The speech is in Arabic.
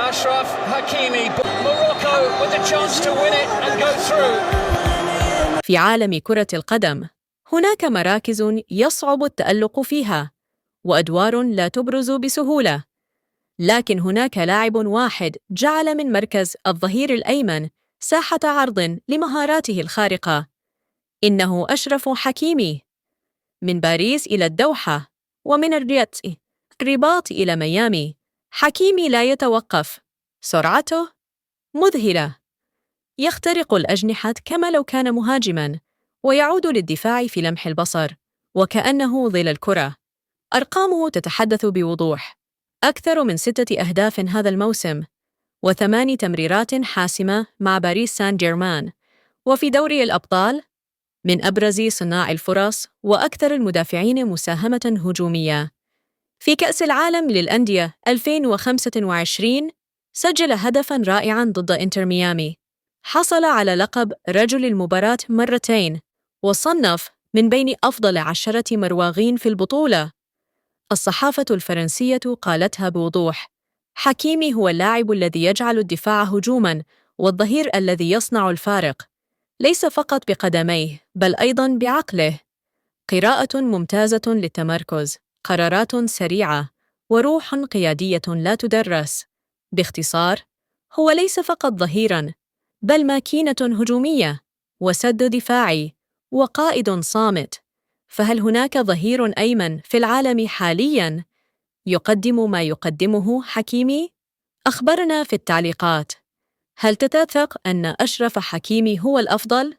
Achraf Hakimi. Morocco with a chance to win it and go through. في عالم كرة القدم هناك مراكز يصعب التألق فيها وأدوار لا تبرز بسهولة، لكن هناك لاعب واحد جعل من مركز الظهير الأيمن ساحة عرض لمهاراته الخارقة. إنه أشرف حكيمي. من باريس إلى الدوحة، ومن الرباط إلى ميامي، حكيمي لا يتوقف. سرعته مذهلة، يخترق الأجنحة كما لو كان مهاجماً، ويعود للدفاع في لمح البصر وكأنه ظل الكرة. أرقامه تتحدث بوضوح: أكثر من 6 أهداف هذا الموسم، و8 تمريرات حاسمة مع باريس سان جيرمان. وفي دوري الأبطال من أبرز صناع الفرص وأكثر المدافعين مساهمة هجومية. في كأس العالم للأندية 2025 سجل هدفاً رائعاً ضد إنتر ميامي. حصل على لقب رجل المباراة مرتين، وصنف من بين أفضل 10 مراوغين في البطولة. الصحافة الفرنسية قالتها بوضوح: حكيمي هو اللاعب الذي يجعل الدفاع هجوماً، والظهير الذي يصنع الفارق، ليس فقط بقدميه بل أيضاً بعقله. قراءة ممتازة للتمركز، قرارات سريعة، وروح قيادية لا تدرس. باختصار، هو ليس فقط ظهيراً بل ماكينة هجومية، وسد دفاعي، وقائد صامت. فهل هناك ظهير أيمن في العالم حالياً يقدم ما يقدمه حكيمي؟ أخبرنا في التعليقات. هل تتفق أن أشرف حكيمي هو الأفضل؟